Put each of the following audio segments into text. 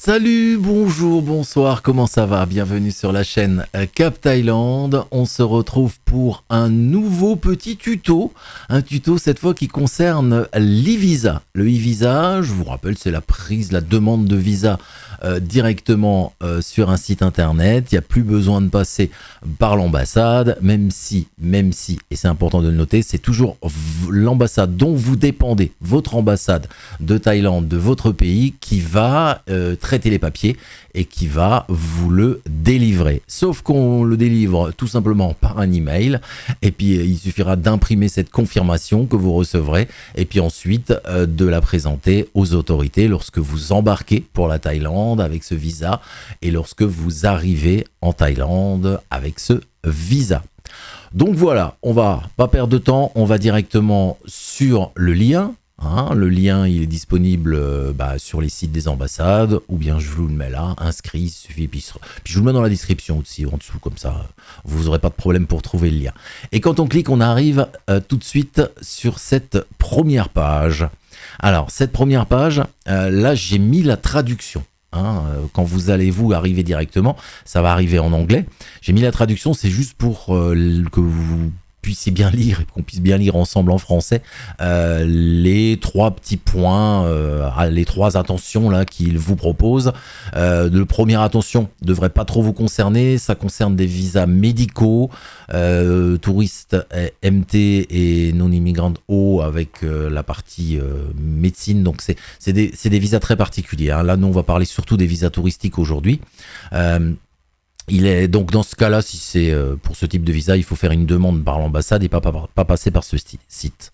Salut, bonjour, bonsoir, comment ça va? Bienvenue sur la chaîne Cap Thaïlande. On se retrouve pour un nouveau petit tuto. Un tuto cette fois qui concerne l'e-visa. Le e-visa, je vous rappelle, c'est la demande de visa directement sur un site internet. Il n'y a plus besoin de passer par l'ambassade, même si, et c'est important de le noter, c'est toujours l'ambassade dont vous dépendez, votre ambassade de Thaïlande, de votre pays, qui va traiter les papiers et qui va vous le délivrer. Sauf qu'on le délivre tout simplement par un email et puis il suffira d'imprimer cette confirmation que vous recevrez et puis ensuite de la présenter aux autorités lorsque vous embarquez pour la Thaïlande avec ce visa et lorsque vous arrivez en Thaïlande avec ce visa. Donc voilà, on va pas perdre de temps, on va directement sur le lien. Le lien il est disponible sur les sites des ambassades ou bien je vous le mets là, inscrit, il suffit, puis je vous le mets dans la description aussi en dessous, comme ça vous n'aurez pas de problème pour trouver le lien. Et quand on clique, on arrive tout de suite sur cette première page. Alors cette première page, là j'ai mis la traduction. Quand vous allez arriver directement, ça va arriver en anglais. J'ai mis la traduction, c'est juste pour que vous puissiez bien lire et qu'on puisse bien lire ensemble en français les trois petits points, les trois attentions là qu'il vous propose. De première attention devrait pas trop vous concerner, ça concerne des visas médicaux, touristes MT et non-immigrants O avec la partie médecine, donc c'est des visas très particuliers. Là nous on va parler surtout des visas touristiques aujourd'hui. Il est donc dans ce cas-là, si c'est pour ce type de visa, il faut faire une demande par l'ambassade et pas passer par ce site.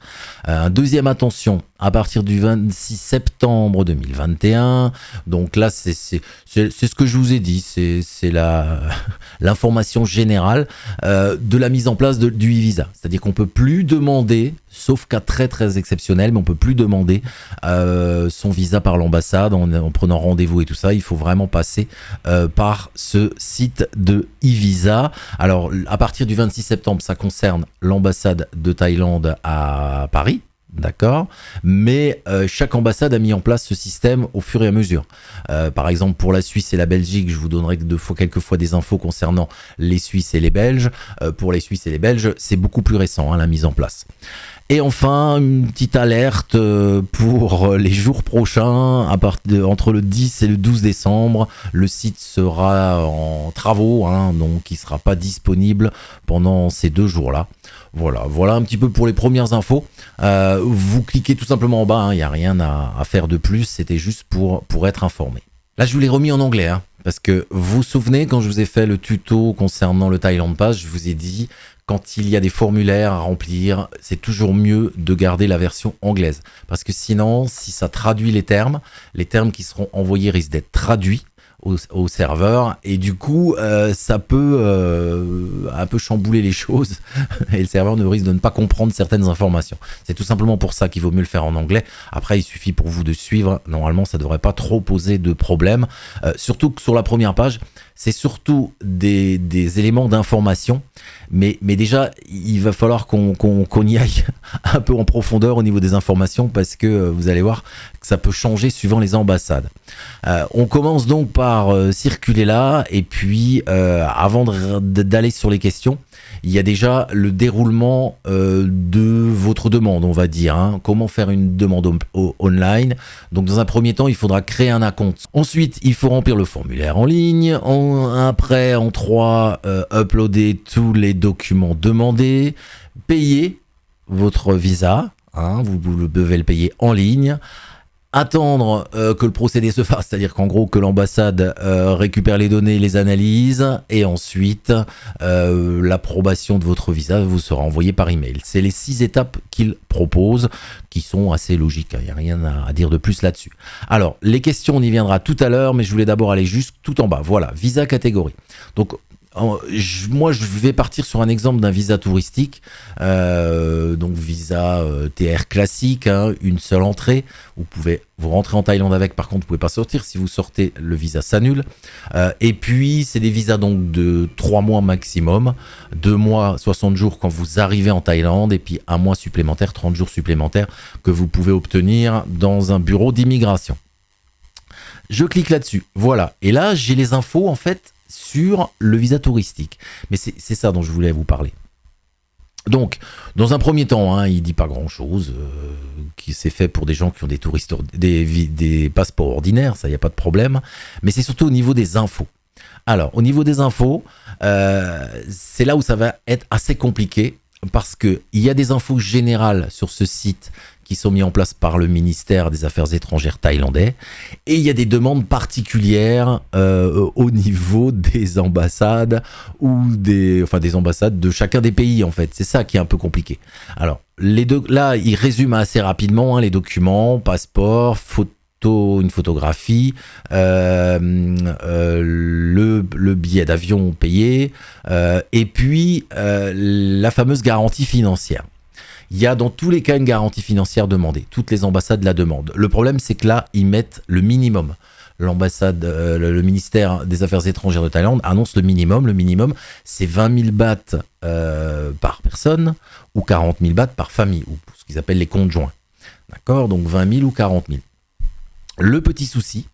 Deuxième attention, à partir du 26 septembre 2021, donc là c'est ce que je vous ai dit, c'est l'information générale de la mise en place du e-visa. C'est-à-dire qu'on peut plus demander, sauf cas très très exceptionnel, mais on peut plus demander son visa par l'ambassade en prenant rendez-vous et tout ça. Il faut vraiment passer par ce site de e-visa. Alors à partir du 26 septembre, ça concerne l'ambassade de Thaïlande à Paris. D'accord, mais chaque ambassade a mis en place ce système au fur et à mesure. Par exemple, pour la Suisse et la Belgique, je vous donnerai quelquefois des infos concernant les Suisses et les Belges. Pour les Suisses et les Belges, c'est beaucoup plus récent, la mise en place. Et enfin, une petite alerte pour les jours prochains, entre le 10 et le 12 décembre, le site sera en travaux, donc il ne sera pas disponible pendant ces 2 jours-là. Voilà un petit peu pour les premières infos. Vous cliquez tout simplement en bas, il n'y a rien à faire de plus, c'était juste pour être informé. Là, je vous l'ai remis en anglais, parce que vous vous souvenez, quand je vous ai fait le tuto concernant le Thailand Pass, je vous ai dit, quand il y a des formulaires à remplir, c'est toujours mieux de garder la version anglaise. Parce que sinon, si ça traduit les termes qui seront envoyés risquent d'être traduits au serveur et du coup ça peut un peu chambouler les choses et le serveur ne risque de ne pas comprendre certaines informations. C'est tout simplement pour ça qu'il vaut mieux le faire en anglais. Après il suffit pour vous de suivre, normalement ça devrait pas trop poser de problème, surtout que sur la première page c'est surtout des éléments d'information, mais déjà il va falloir qu'on y aille un peu en profondeur au niveau des informations parce que vous allez voir que ça peut changer suivant les ambassades. On commence donc par circuler là et puis avant d'aller sur les questions, il y a déjà le déroulement de votre demande, on va dire. Comment faire une demande online. Donc dans un premier temps, il faudra créer un compte. Ensuite, il faut remplir le formulaire en ligne. Après, en 3, uploader tous les documents demandés. Payer votre visa. Vous devez le payer en ligne. Attendre que le procédé se fasse, c'est-à-dire qu'en gros que l'ambassade récupère les données, les analyse et ensuite l'approbation de votre visa vous sera envoyée par email. C'est les 6 étapes qu'il propose qui sont assez logiques, il n'y a rien à dire de plus là-dessus. Alors les questions on y viendra tout à l'heure, mais je voulais d'abord aller juste tout en bas. Voilà, visa catégorie. Donc moi je vais partir sur un exemple d'un visa touristique, donc visa TR classique, une seule entrée, vous rentrez en Thaïlande avec, par contre vous pouvez pas sortir, si vous sortez le visa s'annule, et puis c'est des visas donc de 3 mois maximum, 2 mois 60 jours quand vous arrivez en Thaïlande, et puis 1 mois supplémentaire, 30 jours supplémentaires que vous pouvez obtenir dans un bureau d'immigration. Je clique là-dessus. Voilà. Et là, j'ai les infos, en fait, sur le visa touristique. Mais c'est ça dont je voulais vous parler. Donc, dans un premier temps, il dit pas grand-chose, qui c'est fait pour des gens qui ont des passeports ordinaires, ça, il n'y a pas de problème. Mais c'est surtout au niveau des infos. Alors, au niveau des infos, c'est là où ça va être assez compliqué, parce qu'il y a des infos générales sur ce site qui sont mis en place par le ministère des Affaires étrangères thaïlandais, et il y a des demandes particulières au niveau des ambassades ou des ambassades de chacun des pays, en fait. C'est ça qui est un peu compliqué. Alors, là, il résume assez rapidement les documents, passeport, une photographie, le billet d'avion payé, et puis la fameuse garantie financière. Il y a dans tous les cas une garantie financière demandée. Toutes les ambassades la demandent. Le problème, c'est que là, ils mettent le minimum. L'ambassade, le ministère des Affaires étrangères de Thaïlande annonce le minimum. Le minimum, c'est 20 000 bahts par personne ou 40 000 bahts par famille, ou ce qu'ils appellent les conjoints. D'accord ? Donc 20 000 ou 40 000. Le petit souci,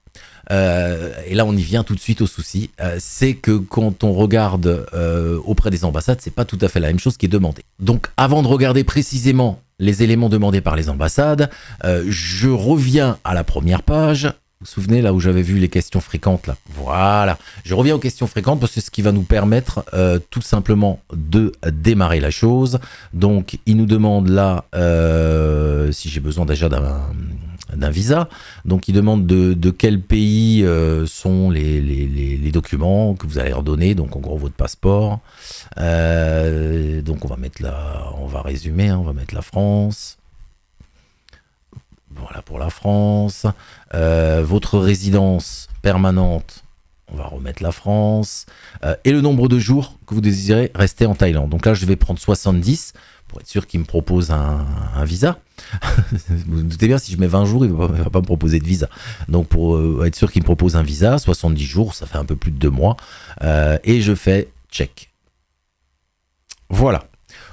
et là on y vient tout de suite au souci, c'est que quand on regarde auprès des ambassades, c'est pas tout à fait la même chose qui est demandée. Donc avant de regarder précisément les éléments demandés par les ambassades, je reviens à la première page. Vous vous souvenez là où j'avais vu les questions fréquentes là. Voilà, je reviens aux questions fréquentes parce que c'est ce qui va nous permettre tout simplement de démarrer la chose. Donc il nous demande là si j'ai besoin déjà d'un visa. Donc, il demande de quel pays sont les documents que vous allez redonner. Donc, en gros, votre passeport. Donc, on va résumer. On va mettre la France. Voilà pour la France. Votre résidence permanente. On va remettre la France. Et le nombre de jours que vous désirez rester en Thaïlande. Donc là, je vais prendre 70 pour être sûr qu'il me propose un visa. Vous vous doutez bien, si je mets 20 jours, il ne va pas me proposer de visa. Donc, pour être sûr qu'il me propose un visa, 70 jours, ça fait un peu plus de 2 mois. Et je fais check. Voilà.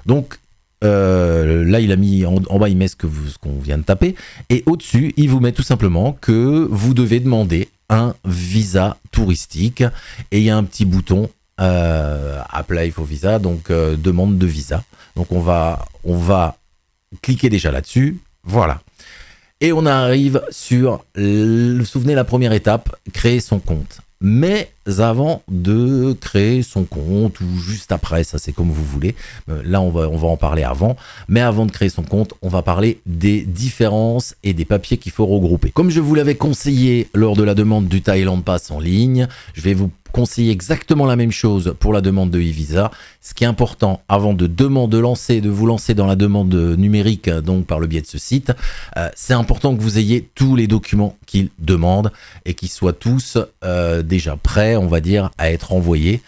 Donc, là, il a mis en bas, il met ce qu'on vient de taper. Et au-dessus, il vous met tout simplement que vous devez demander un visa touristique. Et il y a un petit bouton Apply for visa, donc demande de visa. Donc, on va cliquez déjà là-dessus, voilà. Et on arrive sur, vous souvenez, la première étape, créer son compte. Mais avant de créer son compte, ou juste après, ça c'est comme vous voulez, là on va en parler avant, mais avant de créer son compte, on va parler des différences et des papiers qu'il faut regrouper. Comme je vous l'avais conseillé lors de la demande du Thailand Pass en ligne, je vais vous conseiller exactement la même chose pour la demande de e-visa. Ce qui est important avant de vous lancer dans la demande numérique, donc par le biais de ce site, c'est important que vous ayez tous les documents qu'il demande et qu'ils soient tous déjà prêts, on va dire, à être envoyés.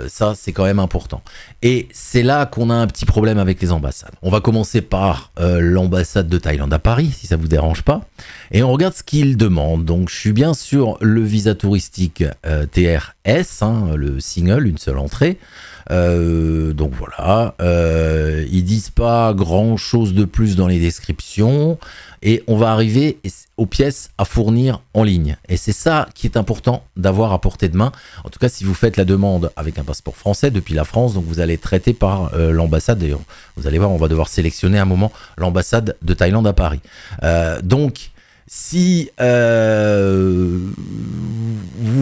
Ça, c'est quand même important. Et c'est là qu'on a un petit problème avec les ambassades. On va commencer par l'ambassade de Thaïlande à Paris, si ça vous dérange pas. Et on regarde ce qu'ils demandent. Donc, je suis bien sur le visa touristique TRS, le single, une seule entrée. Donc voilà, ils disent pas grand chose de plus dans les descriptions et on va arriver aux pièces à fournir en ligne. Et c'est ça qui est important d'avoir à portée de main. En tout cas, si vous faites la demande avec un passeport français depuis la France, donc vous allez être traité par l'ambassade. D'ailleurs, vous allez voir, on va devoir sélectionner à un moment l'ambassade de Thaïlande à Paris. Donc, si vous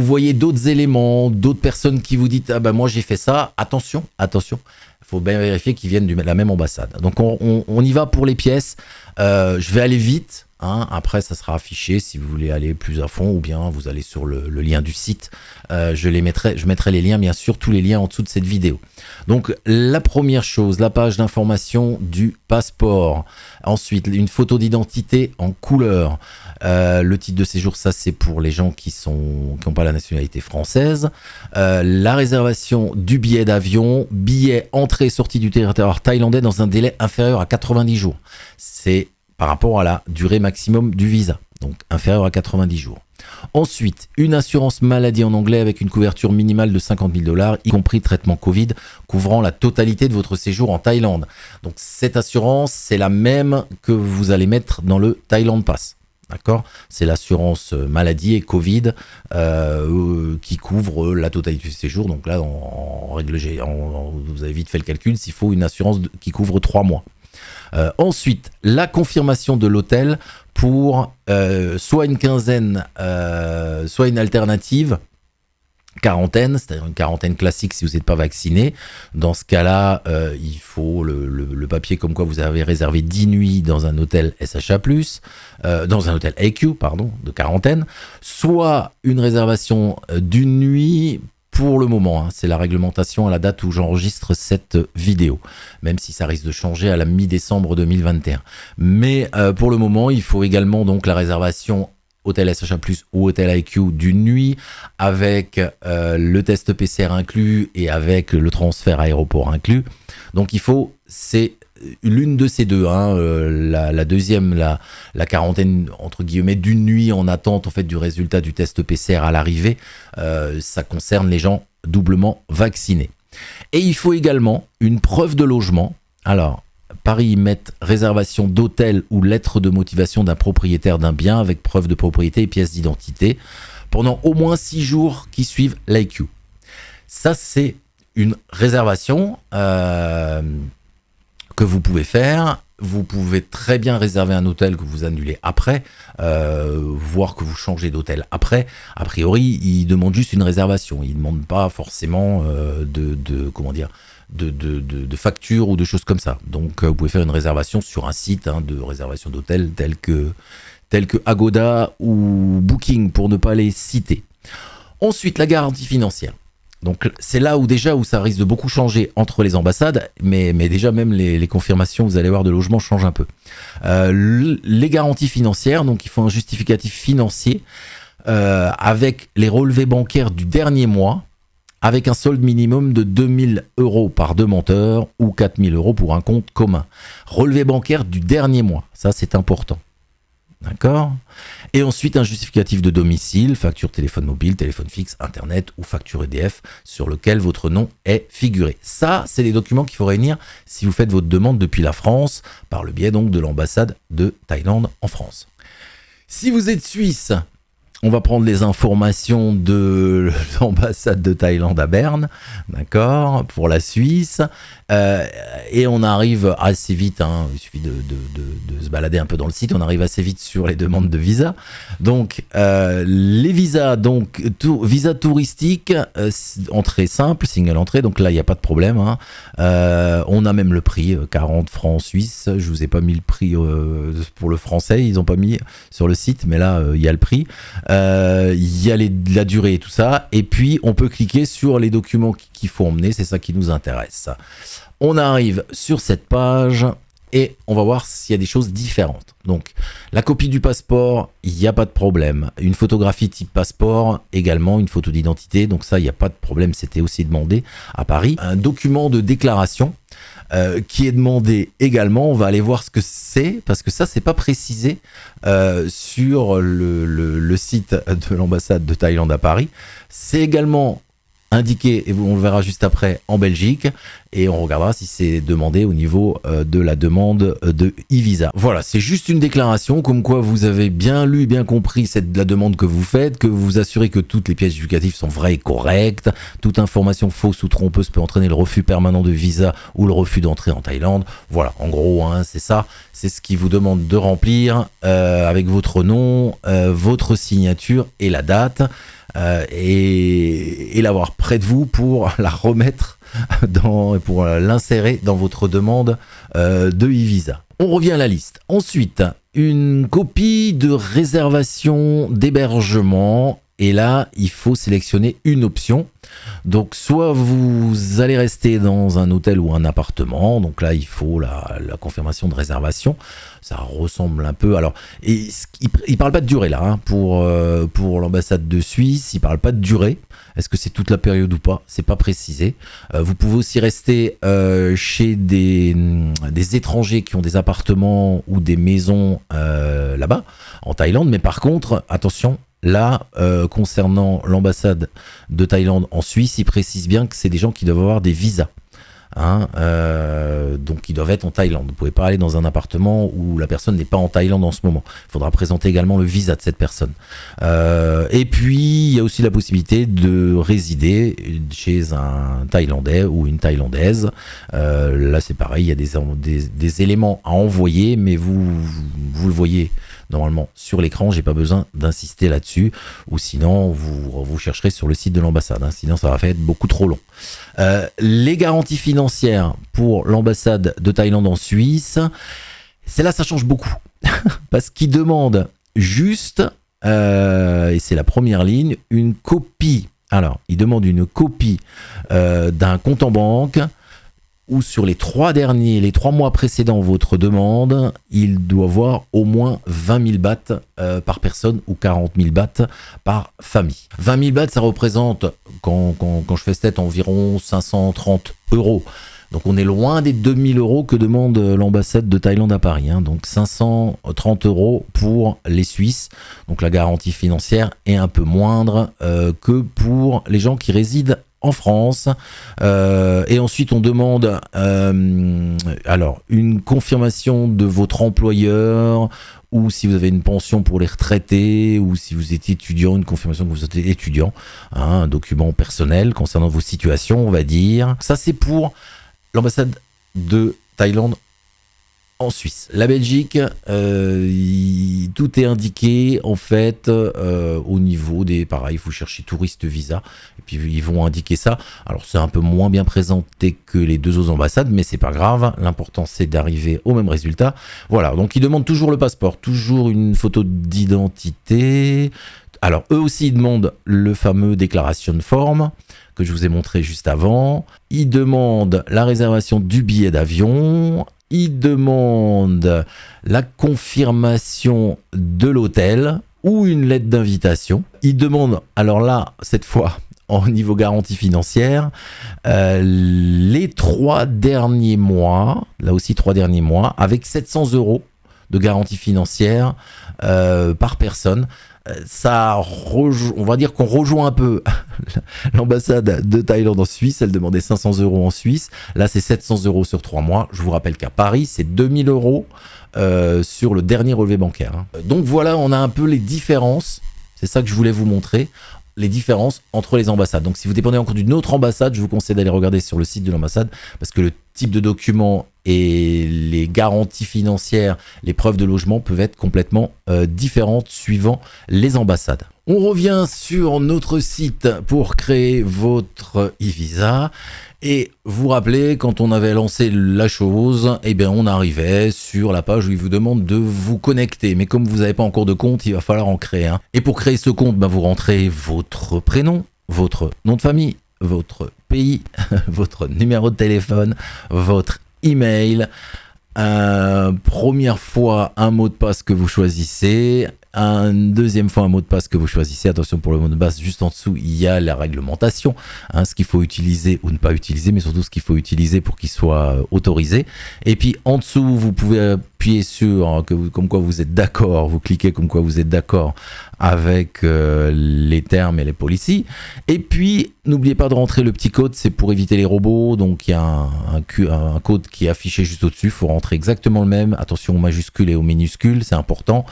voyez d'autres éléments, d'autres personnes qui vous disent « Ah ben moi j'ai fait ça », attention, il faut bien vérifier qu'ils viennent de la même ambassade. Donc on y va pour les pièces, je vais aller vite, après ça sera affiché si vous voulez aller plus à fond ou bien vous allez sur le lien du site, je mettrai les liens, bien sûr, tous les liens en dessous de cette vidéo. Donc la première chose, la page d'information du passeport, ensuite une photo d'identité en couleur, le titre de séjour, ça c'est pour les gens qui n'ont pas la nationalité française, la réservation du billet d'avion, billet entrée et sortie du territoire thaïlandais dans un délai inférieur à 90 jours. C'est par rapport à la durée maximum du visa, donc inférieur à 90 jours. Ensuite, une assurance maladie en anglais avec une couverture minimale de 50 000 $, y compris traitement Covid, couvrant la totalité de votre séjour en Thaïlande. Donc cette assurance, c'est la même que vous allez mettre dans le Thailand Pass. D'accord, c'est l'assurance maladie et Covid qui couvre la totalité du séjour. Donc là, en règle générale, vous avez vite fait le calcul, s'il faut une assurance qui couvre 3 mois. Ensuite, la confirmation de l'hôtel pour soit une quinzaine, soit une alternative quarantaine, c'est-à-dire une quarantaine classique si vous n'êtes pas vacciné. Dans ce cas-là, il faut le papier comme quoi vous avez réservé 10 nuits dans un hôtel SHA+, dans un hôtel AQ, pardon, de quarantaine, soit une réservation d'une nuit pour le moment. Hein, c'est la réglementation à la date où j'enregistre cette vidéo, même si ça risque de changer à la mi-décembre 2021. Mais pour le moment, il faut également donc la réservation hôtel SHA+, ou hôtel IQ d'une nuit, avec le test PCR inclus et avec le transfert aéroport inclus. Donc il faut, c'est l'une de ces deux, hein, la deuxième, la quarantaine entre guillemets d'une nuit en attente en fait du résultat du test PCR à l'arrivée, ça concerne les gens doublement vaccinés. Et il faut également une preuve de logement. Alors, Paris y met réservation d'hôtel ou lettre de motivation d'un propriétaire d'un bien avec preuve de propriété et pièce d'identité pendant au moins 6 jours qui suivent l'IQ. Ça, c'est une réservation que vous pouvez faire. Vous pouvez très bien réserver un hôtel que vous annulez après, voire que vous changez d'hôtel après. A priori, il demande juste une réservation. Il ne demande pas forcément de factures ou de choses comme ça. Donc vous pouvez faire une réservation sur un site de réservation d'hôtel tel que Agoda ou Booking pour ne pas les citer. Ensuite, la garantie financière. Donc c'est là où ça risque de beaucoup changer entre les ambassades, mais déjà même les confirmations, vous allez voir, de logement changent un peu. Les garanties financières, donc il faut un justificatif financier avec les relevés bancaires du dernier mois, avec un solde minimum de 2 000 € par demandeur ou 4 000 € pour un compte commun. Relevé bancaire du dernier mois, ça c'est important. D'accord ? Et ensuite un justificatif de domicile, facture téléphone mobile, téléphone fixe, internet ou facture EDF sur lequel votre nom est figuré. Ça, c'est les documents qu'il faut réunir si vous faites votre demande depuis la France, par le biais donc de l'ambassade de Thaïlande en France. Si vous êtes suisse, on va prendre les informations de l'ambassade de Thaïlande à Berne, d'accord, pour la Suisse, et on arrive assez vite, hein, il suffit de se balader un peu dans le site, on arrive assez vite sur les demandes de visa. Donc les visas, donc visa touristique, entrée simple, single entrée, donc là il n'y a pas de problème, hein. On a même le prix, 40 francs suisses, je vous ai pas mis le prix pour le français, ils n'ont pas mis sur le site, mais là il y a le prix. Il y a la durée et tout ça, et puis on peut cliquer sur les documents qu'il faut emmener, c'est ça qui nous intéresse. On arrive sur cette page et on va voir s'il y a des choses différentes. Donc la copie du passeport, il n'y a pas de problème. Une photographie type passeport, également une photo d'identité, donc ça il n'y a pas de problème, c'était aussi demandé à Paris. Un document de déclaration qui est demandé également, on va aller voir ce que c'est, parce que ça c'est pas précisé sur le site de l'ambassade de Thaïlande à Paris. C'est également indiqué, et on le verra juste après, en Belgique, et on regardera si c'est demandé au niveau de la demande de e-visa. Voilà, c'est juste une déclaration comme quoi vous avez bien lu, bien compris la demande que vous faites, que vous vous assurez que toutes les pièces justificatives sont vraies et correctes. Toute information fausse ou trompeuse peut entraîner le refus permanent de visa ou le refus d'entrée en Thaïlande. Voilà, en gros, hein, c'est ça. C'est ce qui vous demande de remplir avec votre nom, votre signature et la date. Et l'avoir près de vous pour la remettre pour l'insérer dans votre demande de e-visa. On revient à la liste. Ensuite, une copie de réservation d'hébergement. Et là, il faut sélectionner une option. Donc, soit vous allez rester dans un hôtel ou un appartement. Donc là, il faut la confirmation de réservation. Ça ressemble un peu. Alors, il ne parle pas de durée là, hein, pour l'ambassade de Suisse. Il ne parle pas de durée. Est-ce que c'est toute la période ou pas? C'est pas précisé. Vous pouvez aussi rester chez des étrangers qui ont des appartements ou des maisons là-bas, en Thaïlande. Mais par contre, attention. Là, concernant l'ambassade de Thaïlande en Suisse, il précise bien que c'est des gens qui doivent avoir des visas. Hein, donc ils doivent être en Thaïlande. Vous ne pouvez pas aller dans un appartement où la personne n'est pas en Thaïlande en ce moment. Il faudra présenter également le visa de cette personne. Et puis il y a aussi la possibilité de résider chez un Thaïlandais ou une Thaïlandaise. Là c'est pareil, il y a des éléments à envoyer, mais vous le voyez normalement sur l'écran, j'ai pas besoin d'insister là-dessus, ou sinon vous chercherez sur le site de l'ambassade, hein, sinon ça va faire beaucoup trop long. Les garanties financières pour l'ambassade de Thaïlande en Suisse, c'est là ça change beaucoup, parce qu'ils demandent juste, et c'est la première ligne, une copie. Alors, ils demandent une copie d'un compte en banque, ou sur les 3 mois précédents votre demande, il doit avoir au moins 20 000 bahts par personne ou 40 000 bahts par famille. 20 000 bahts, ça représente, quand je fais cette tête, environ 530 €. Donc on est loin des 2 000 € que demande l'ambassade de Thaïlande à Paris. Hein. Donc 530 € pour les Suisses. Donc la garantie financière est un peu moindre que pour les gens qui résident en France. Et ensuite on demande alors une confirmation de votre employeur, ou si vous avez une pension pour les retraités, ou si vous êtes étudiant, une confirmation que vous êtes étudiant, hein, un document personnel concernant vos situations, on va dire. Ça c'est pour l'ambassade de Thaïlande en Suisse. La Belgique, tout est indiqué en fait au niveau des... Pareil, il faut chercher touriste visa, et puis ils vont indiquer ça. Alors c'est un peu moins bien présenté que les 2 autres ambassades, mais c'est pas grave, l'important c'est d'arriver au même résultat. Voilà, donc ils demandent toujours le passeport, toujours une photo d'identité. Alors eux aussi ils demandent le fameux déclaration de forme que je vous ai montré juste avant. Ils demandent la réservation du billet d'avion. Ils demandent la confirmation de l'hôtel ou une lettre d'invitation. Ils demandent, alors là, cette fois, au niveau garantie financière, les 3 derniers mois, là aussi 3 derniers mois, avec 700 € de garantie financière par personne. Ça, on va dire qu'on rejoint un peu l'ambassade de Thaïlande en Suisse. Elle demandait 500 € en Suisse. Là, c'est 700 € sur 3 mois. Je vous rappelle qu'à Paris, c'est 2000 € sur le dernier relevé bancaire. Hein. Donc voilà, on a un peu les différences. C'est ça que je voulais vous montrer. Les différences entre les ambassades. Donc si vous dépendez encore d'une autre ambassade, je vous conseille d'aller regarder sur le site de l'ambassade, parce que le type de document et les garanties financières, les preuves de logement peuvent être complètement différentes suivant les ambassades. On revient sur notre site pour créer votre e-visa. Et vous rappelez, quand on avait lancé la chose, eh bien on arrivait sur la page où il vous demande de vous connecter. Mais comme vous n'avez pas encore de compte, il va falloir en créer un. Et pour créer ce compte, vous rentrez votre prénom, votre nom de famille, votre pays, votre numéro de téléphone, votre email. Première fois, un mot de passe que vous choisissez. Une deuxième fois, un mot de passe que vous choisissez. Attention, pour le mot de passe, juste en dessous, il y a la réglementation, hein, ce qu'il faut utiliser ou ne pas utiliser, mais surtout ce qu'il faut utiliser pour qu'il soit autorisé. Et puis en dessous, vous pouvez appuyer sur comme quoi vous êtes d'accord, vous cliquez comme quoi vous êtes d'accord avec les termes et les policies. Et puis, n'oubliez pas de rentrer le petit code, c'est pour éviter les robots. Donc il y a un code qui est affiché juste au-dessus, il faut rentrer exactement le même. Attention aux majuscules et aux minuscules, c'est important.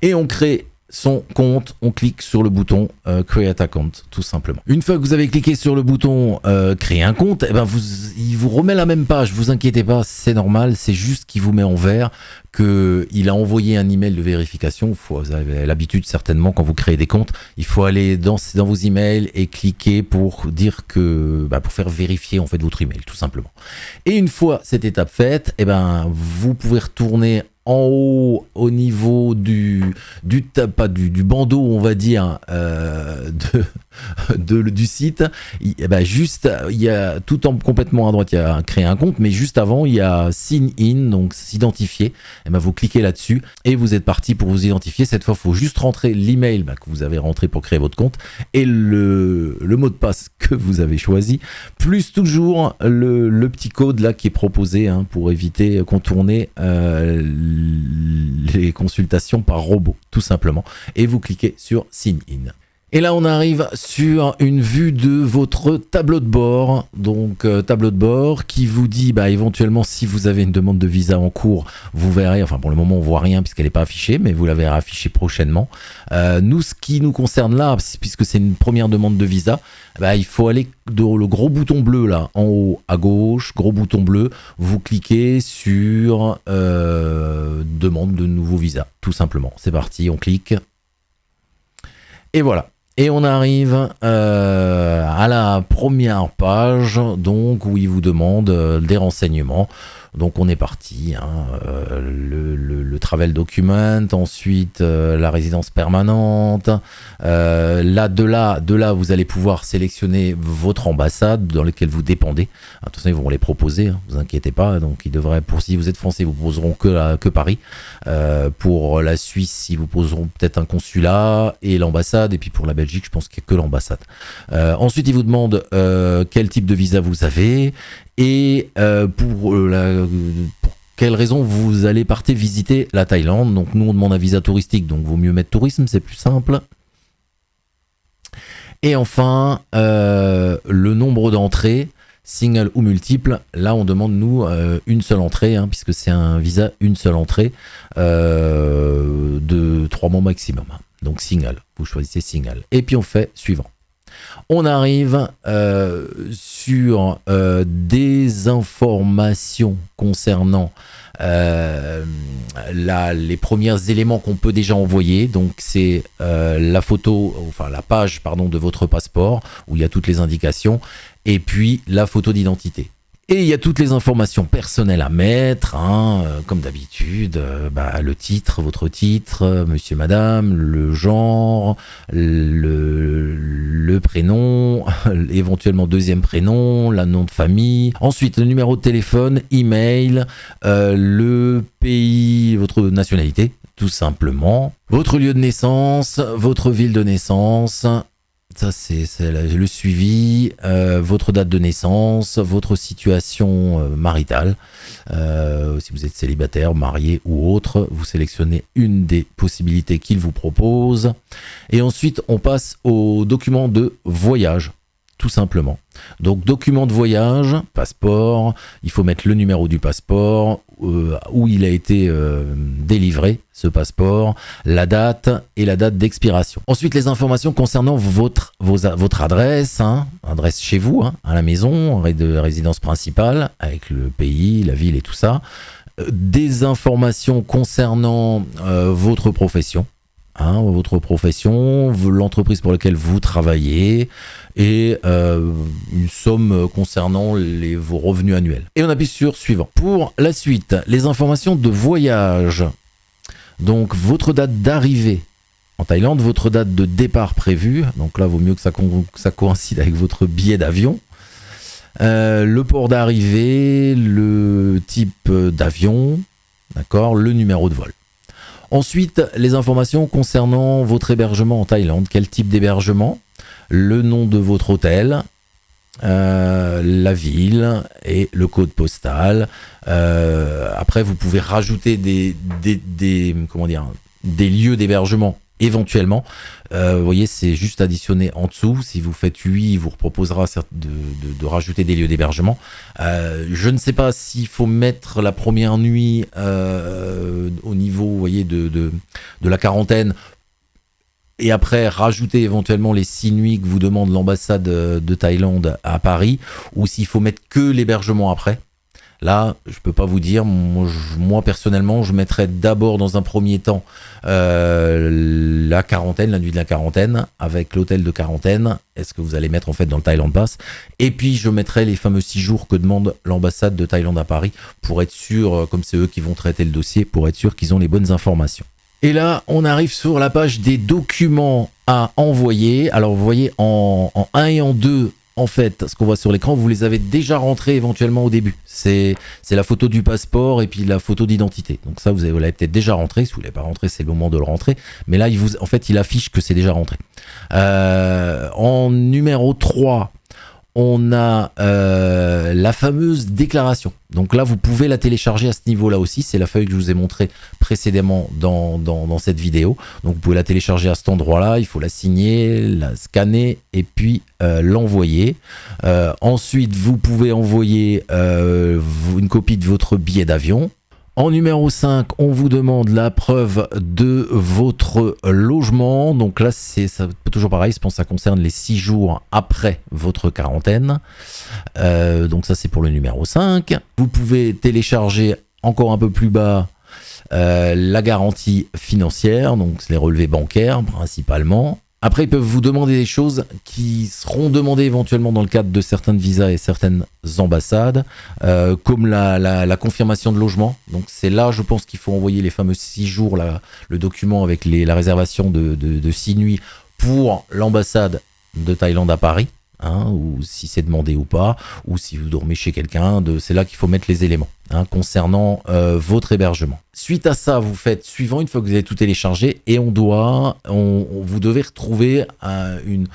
Et on crée son compte, on clique sur le bouton Create Account, tout simplement. Une fois que vous avez cliqué sur le bouton Créer un compte, eh ben il vous remet la même page, vous inquiétez pas, c'est normal, c'est juste qu'il vous met en vert qu'il a envoyé un email de vérification. Vous avez l'habitude certainement quand vous créez des comptes, il faut aller dans vos emails et cliquer pour dire que, pour faire vérifier en fait votre email, tout simplement. Et une fois cette étape faite, eh ben vous pouvez retourner en haut au niveau du bandeau, on va dire, du site. Juste, il y a tout en complètement à droite, il y a créer un compte, mais juste avant, il y a sign in, donc s'identifier. Vous cliquez là-dessus et vous êtes parti pour vous identifier. Cette fois, il faut juste rentrer l'email que vous avez rentré pour créer votre compte et le mot de passe que vous avez choisi, plus toujours le petit code là qui est proposé, hein, pour éviter, contourner les consultations par robot, tout simplement. Et vous cliquez sur Sign In. Et là, on arrive sur une vue de votre tableau de bord. Donc, tableau de bord qui vous dit, éventuellement, si vous avez une demande de visa en cours, vous verrez, enfin, pour le moment, on voit rien puisqu'elle n'est pas affichée, mais vous la verrez affichée prochainement. Nous, ce qui nous concerne là, puisque c'est une première demande de visa, il faut aller dans le gros bouton bleu, là, en haut à gauche, gros bouton bleu, vous cliquez sur demande de nouveau visa, tout simplement. C'est parti, on clique. Et voilà. Et on arrive à la première page, donc où il vous demande des renseignements. Donc on est parti, le travel document, ensuite la résidence permanente. De là, vous allez pouvoir sélectionner votre ambassade dans laquelle vous dépendez. De toute façon, ils vont les proposer, vous inquiétez pas. Donc ils devraient, si vous êtes français, vous poseront que Paris. Pour la Suisse, ils vous poseront peut-être un consulat et l'ambassade. Et puis pour la Belgique, je pense qu'il n'y a que l'ambassade. Ensuite, ils vous demandent quel type de visa vous avez. Et pour quelle raison vous allez partir visiter la Thaïlande. Donc nous on demande un visa touristique, donc vaut mieux mettre tourisme, c'est plus simple. Et enfin le nombre d'entrées, single ou multiple. Là on demande nous une seule entrée, puisque c'est un visa une seule entrée de 3 mois maximum. Donc single, vous choisissez single. Et puis on fait suivant. On arrive sur des informations concernant les premiers éléments qu'on peut déjà envoyer. Donc c'est la page de votre passeport où il y a toutes les indications et puis la photo d'identité. Et il y a toutes les informations personnelles à mettre, comme d'habitude, le titre, votre titre, monsieur, madame, le genre, le prénom, éventuellement deuxième prénom, le nom de famille. Ensuite, le numéro de téléphone, email, le pays, votre nationalité, tout simplement. Votre lieu de naissance, votre ville de naissance. Ça, c'est le suivi, votre date de naissance, votre situation maritale. Si vous êtes célibataire, marié ou autre, vous sélectionnez une des possibilités qu'il vous propose. Et ensuite, on passe au document de voyage, tout simplement. Donc, document de voyage, passeport, il faut mettre le numéro du passeport, où il a été délivré, ce passeport, la date et la date d'expiration. Ensuite, les informations concernant votre adresse, adresse chez vous, à la maison, de résidence principale, avec le pays, la ville et tout ça. Des informations concernant votre profession. L'entreprise pour laquelle vous travaillez et une somme concernant vos revenus annuels. Et on appuie sur suivant. Pour la suite, les informations de voyage. Donc votre date d'arrivée en Thaïlande, votre date de départ prévue. Donc là, vaut mieux que ça coïncide avec votre billet d'avion. Le port d'arrivée, le type d'avion, d'accord, le numéro de vol. Ensuite, les informations concernant votre hébergement en Thaïlande. Quel type d'hébergement, le nom de votre hôtel, la ville et le code postal. Après, vous pouvez rajouter des lieux d'hébergement éventuellement. Vous voyez, c'est juste additionné en dessous. Si vous faites 8, il vous proposera de rajouter des lieux d'hébergement. Je ne sais pas s'il faut mettre la première nuit au niveau, vous voyez, de la quarantaine. Et après, rajouter éventuellement les 6 nuits que vous demande l'ambassade de Thaïlande à Paris, ou s'il faut mettre que l'hébergement après. Là, je peux pas vous dire. Moi personnellement, je mettrais d'abord dans un premier temps la quarantaine, la nuit de la quarantaine, avec l'hôtel de quarantaine. Est-ce que vous allez mettre en fait dans le Thailand Pass? Et puis je mettrai les fameux 6 jours que demande l'ambassade de Thaïlande à Paris pour être sûr, comme c'est eux qui vont traiter le dossier, pour être sûr qu'ils ont les bonnes informations. Et là, on arrive sur la page des documents à envoyer. Alors, vous voyez, en 1 et en 2, en fait, ce qu'on voit sur l'écran, vous les avez déjà rentrés éventuellement au début. C'est la photo du passeport et puis la photo d'identité. Donc ça, vous l'avez peut-être déjà rentré. Si vous ne l'avez pas rentré, c'est le moment de le rentrer. Mais là, il affiche que c'est déjà rentré. En numéro 3, on a la fameuse déclaration. Donc là, vous pouvez la télécharger à ce niveau-là aussi. C'est la feuille que je vous ai montrée précédemment dans cette vidéo. Donc vous pouvez la télécharger à cet endroit-là. Il faut la signer, la scanner et puis l'envoyer. Ensuite, vous pouvez envoyer une copie de votre billet d'avion. En numéro 5, on vous demande la preuve de votre logement. Donc là, c'est toujours pareil, je pense que ça concerne les 6 jours après votre quarantaine. Donc ça, c'est pour le numéro 5. Vous pouvez télécharger encore un peu plus bas la garantie financière, donc les relevés bancaires principalement. Après, ils peuvent vous demander des choses qui seront demandées éventuellement dans le cadre de certains visas et certaines ambassades, comme la confirmation de logement. Donc c'est là, je pense qu'il faut envoyer les fameux 6 jours, le document avec la réservation de 6 nuits pour l'ambassade de Thaïlande à Paris, hein, ou si c'est demandé ou pas, ou si vous dormez chez quelqu'un, c'est là qu'il faut mettre les éléments concernant votre hébergement. Suite à ça, vous faites suivant, une fois que vous avez tout téléchargé, et vous devez retrouver une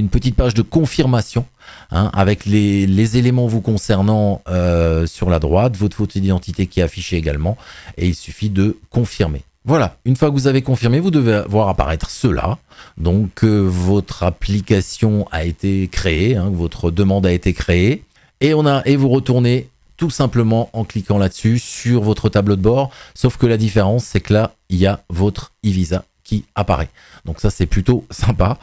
petite page de confirmation, avec les éléments vous concernant sur la droite, votre photo d'identité qui est affichée également, et il suffit de confirmer. Voilà, une fois que vous avez confirmé, vous devez voir apparaître cela. Donc votre application a été créée, votre demande a été créée, et vous retournez tout simplement en cliquant là-dessus sur votre tableau de bord, sauf que la différence, c'est que là, il y a votre e-visa qui apparaît. Donc ça, c'est plutôt sympa.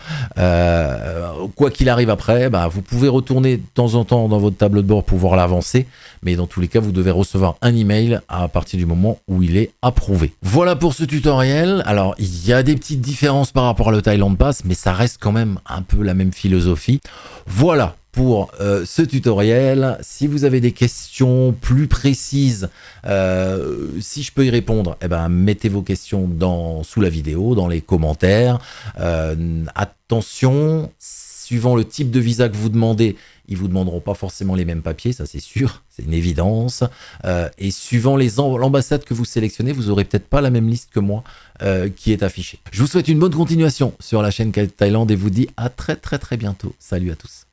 Quoi qu'il arrive après, vous pouvez retourner de temps en temps dans votre tableau de bord pour voir l'avancée, mais dans tous les cas, vous devez recevoir un email à partir du moment où il est approuvé. Voilà pour ce tutoriel. Alors, il y a des petites différences par rapport à le Thailand Pass, mais ça reste quand même un peu la même philosophie. Voilà pour ce tutoriel. Si vous avez des questions plus précises, si je peux y répondre, mettez vos questions sous la vidéo, dans les commentaires. Attention, suivant le type de visa que vous demandez, ils vous demanderont pas forcément les mêmes papiers, ça c'est sûr, c'est une évidence. Et suivant l'ambassade que vous sélectionnez, vous aurez peut-être pas la même liste que moi qui est affichée. Je vous souhaite une bonne continuation sur la chaîne Thaïlande et vous dis à très bientôt. Salut à tous.